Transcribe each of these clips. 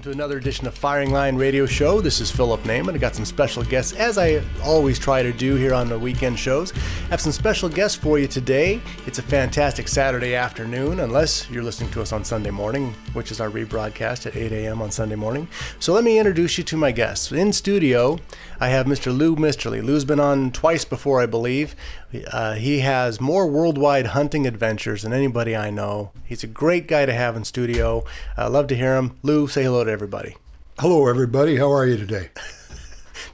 To another edition of Firing Line Radio Show. This is Philip Naiman. I got some special guests, as I always try to do here on the weekend shows. I have some special guests for you today. It's a fantastic Saturday afternoon, unless you're listening to us on Sunday morning, which is our rebroadcast at 8 a.m. on Sunday morning. So let me introduce you to my guests. In studio, I have Mr. Lou Misterly. Lou's been on twice before, I believe. He has more worldwide hunting adventures than anybody I know. He's a great guy to have in studio. I love to hear him. Lou, say hello to everybody. Hello, everybody. How are you today?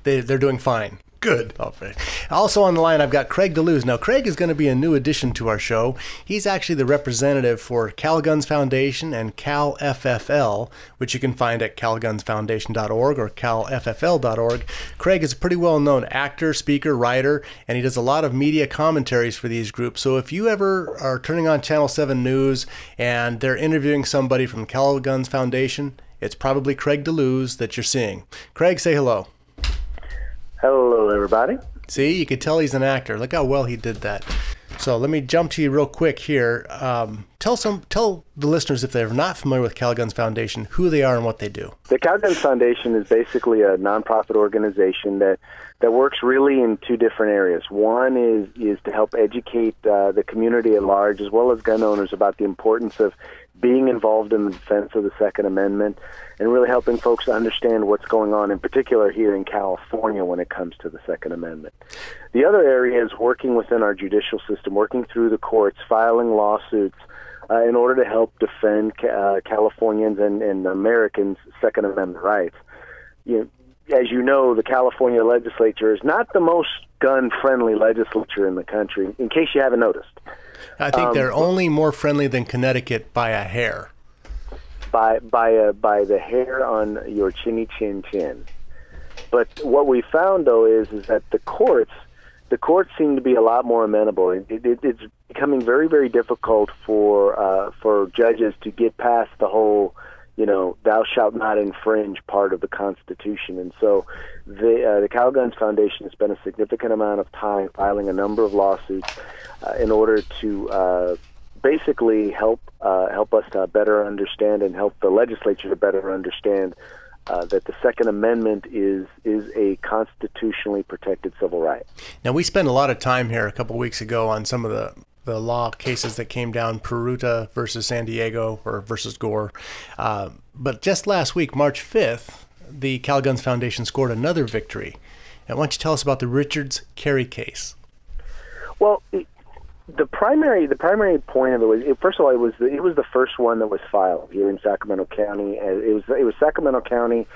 They're doing fine. Good. Okay. Also on the line, I've got Craig Deleuze. Now, Craig is going to be a new addition to our show. He's actually the representative for Cal Guns Foundation and CAL-FFL, which you can find at calgunsfoundation.org or calffl.org. Craig is a pretty well-known actor, speaker, writer, and he does a lot of media commentaries for these groups. So if you ever are turning on Channel 7 News and they're interviewing somebody from Cal Guns Foundation, it's probably Craig Deleuze that you're seeing. Craig, say hello. Hello, everybody. See, you could tell he's an actor. Look how well he did that. So let me jump to you real quick here. Tell the listeners, if they're not familiar with Cal Guns Foundation, who they are and what they do. The Cal Guns Foundation is basically a nonprofit organization that works really in two different areas. One is to help educate the community at large, as well as gun owners, about the importance of being involved in the defense of the Second Amendment and really helping folks to understand what's going on, in particular here in California when it comes to the Second Amendment. The other area is working within our judicial system, working through the courts, filing lawsuits in order to help defend Californians and Americans' Second Amendment rights. As you know, the California legislature is not the most gun-friendly legislature in the country, in case you haven't noticed. I think they're only more friendly than Connecticut by a hair. By the hair on your chinny chin chin. But what we found, though, is that the courts seem to be a lot more amenable. It's becoming very, very difficult for judges to get past the whole, thou shalt not infringe part of the Constitution. And so the Cal Guns Foundation has spent a significant amount of time filing a number of lawsuits in order to basically help us to better understand and help the legislature to better understand that the Second Amendment is a constitutionally protected civil right. Now, we spent a lot of time here a couple of weeks ago on some of the law cases that came down, Peruta versus San Diego or versus Gore. But just last week, March 5th, the Cal Guns Foundation scored another victory. And why don't you tell us about the Richards-Carey case? Well, the primary point of it was, first of all, it was the first one that was filed here in Sacramento County. It was Sacramento County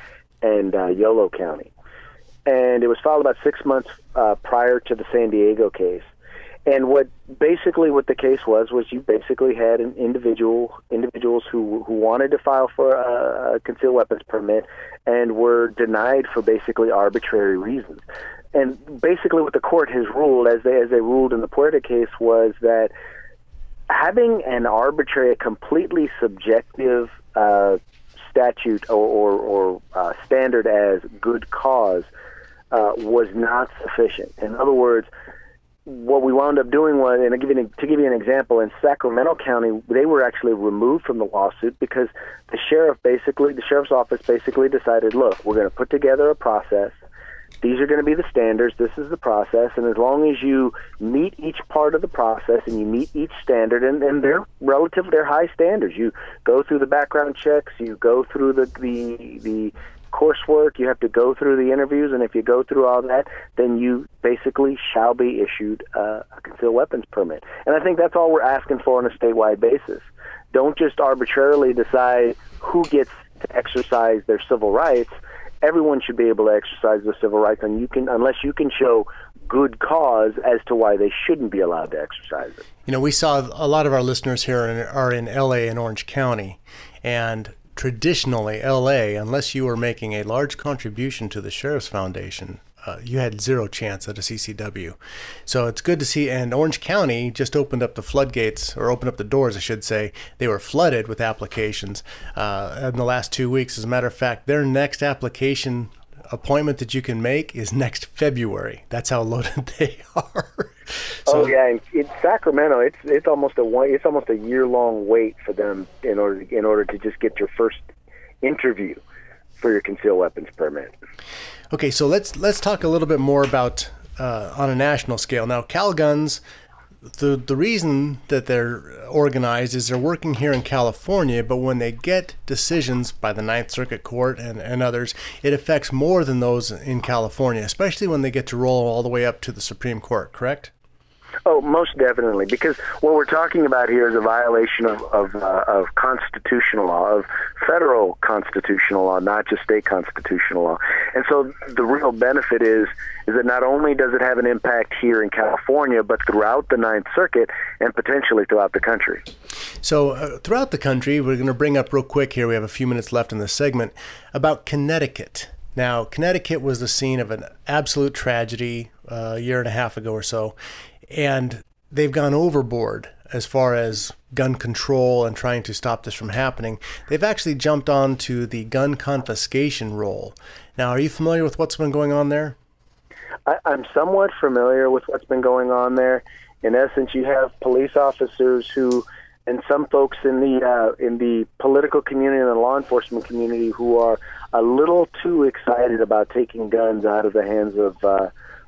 and Yolo County, and it was filed about 6 months prior to the San Diego case. And what the case was you basically had individuals who wanted to file for a concealed weapons permit and were denied for basically arbitrary reasons. And basically what the court has ruled, as they ruled in the Puerta case, was that having an arbitrary, completely subjective statute or standard as good cause was not sufficient. In other words, what we wound up doing was, and to give you an example, in Sacramento County, they were actually removed from the lawsuit because the sheriff's office basically decided, look, we're going to put together a process. These are going to be the standards. This is the process. And as long as you meet each part of the process and you meet each standard, and they're high standards. You go through the background checks. You go through the coursework. You have to go through the interviews. And if you go through all that, then you basically shall be issued a concealed weapons permit. And I think that's all we're asking for on a statewide basis. Don't just arbitrarily decide who gets to exercise their civil rights. Everyone should be able to exercise their civil rights, and unless you can show good cause as to why they shouldn't be allowed to exercise it. We saw a lot of our listeners here are in L.A. and Orange County, and traditionally L.A., unless you were making a large contribution to the Sheriff's Foundation, you had zero chance at a CCW. So it's good to see. And Orange County just opened up the floodgates, or opened up the doors, I should say. They were flooded with applications in the last 2 weeks. As a matter of fact, their next application appointment that you can make is next February. That's how loaded they are. So, in Sacramento, it's almost a year-long wait for them in order to just get your first interview. for your concealed weapons permit. Okay, so let's talk a little bit more about on a national scale. Now, Cal Guns, the reason that they're organized is they're working here in California, but when they get decisions by the Ninth Circuit Court and others, it affects more than those in California, especially when they get to roll all the way up to the Supreme Court, correct? Oh, most definitely, because what we're talking about here is a violation of constitutional law, of federal constitutional law, not just state constitutional law. And so the real benefit is that not only does it have an impact here in California, but throughout the Ninth Circuit and potentially throughout the country. So throughout the country, we're going to bring up real quick here, we have a few minutes left in this segment, about Connecticut. Now, Connecticut was the scene of an absolute tragedy a year and a half ago or so. And they've gone overboard as far as gun control and trying to stop this from happening. They've actually jumped onto the gun confiscation role. Now, are you familiar with what's been going on there? I'm somewhat familiar with what's been going on there. In essence, you have police officers who, and some folks in the political community and the law enforcement community who are a little too excited about taking guns out of the hands of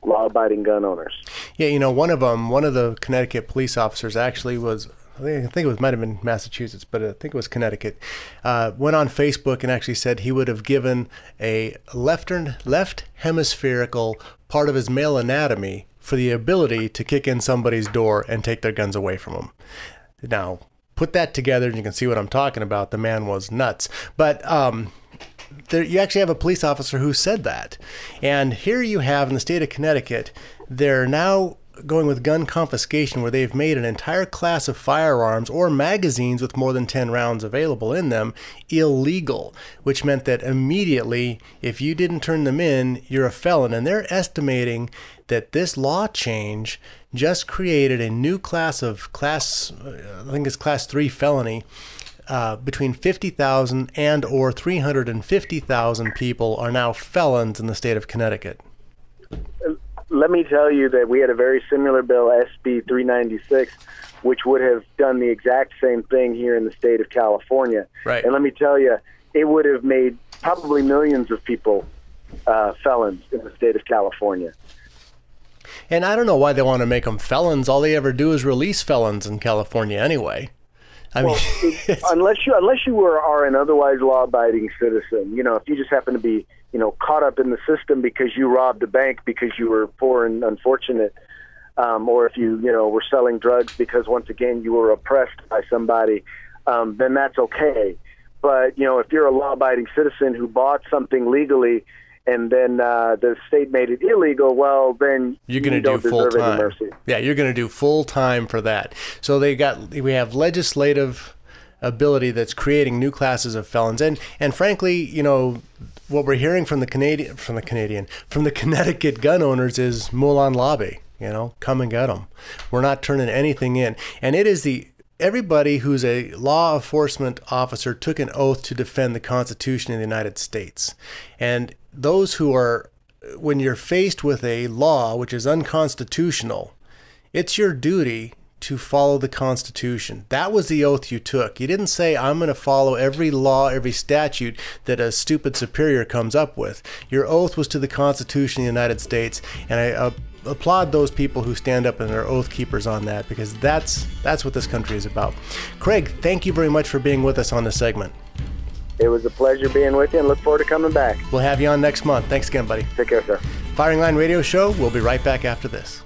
law-abiding gun owners. Yeah, you know, one of the Connecticut police officers actually was, I think it might have been Massachusetts, but I think it was Connecticut, went on Facebook and actually said he would have given a left hemispherical part of his male anatomy for the ability to kick in somebody's door and take their guns away from them. Now, put that together and you can see what I'm talking about. The man was nuts. But you actually have a police officer who said that. And here you have in the state of Connecticut, they're now going with gun confiscation, where they've made an entire class of firearms or magazines with more than 10 rounds available in them illegal, which meant that immediately, if you didn't turn them in, you're a felon. And they're estimating that this law change just created a new class, I think it's class 3 felony. Between 50,000 and or 350,000 people are now felons in the state of Connecticut. Let me tell you that we had a very similar bill, SB 396, which would have done the exact same thing here in the state of California. Right. And let me tell you, it would have made probably millions of people felons in the state of California. And I don't know why they want to make them felons. All they ever do is release felons in California anyway. Well, unless you are an otherwise law-abiding citizen, you know, if you just happen to be, you know, caught up in the system because you robbed a bank because you were poor and unfortunate, or if you were selling drugs because once again you were oppressed by somebody, then that's okay. But you know, if you're a law-abiding citizen who bought something legally and then the state made it illegal, well, then you're going to do full time. Yeah, you're going to do full time for that. So we have legislative ability that's creating new classes of felons, and frankly, you know, what we're hearing from the Connecticut gun owners is Mulan lobby. You know, come and get them. We're not turning anything in, and it is everybody who's a law enforcement officer took an oath to defend the Constitution of the United States. And those who are, when you're faced with a law which is unconstitutional, it's your duty to follow the Constitution. That was the oath you took. You didn't say, I'm going to follow every law, every statute that a stupid superior comes up with. Your oath was to the Constitution of the United States, and I applaud those people who stand up and are oath keepers on that, because that's what this country is about. Craig, thank you very much for being with us on this segment. It was a pleasure being with you, and look forward to coming back. We'll have you on next month. Thanks again, buddy. Take care, sir. Firing Line Radio Show. We'll be right back after this.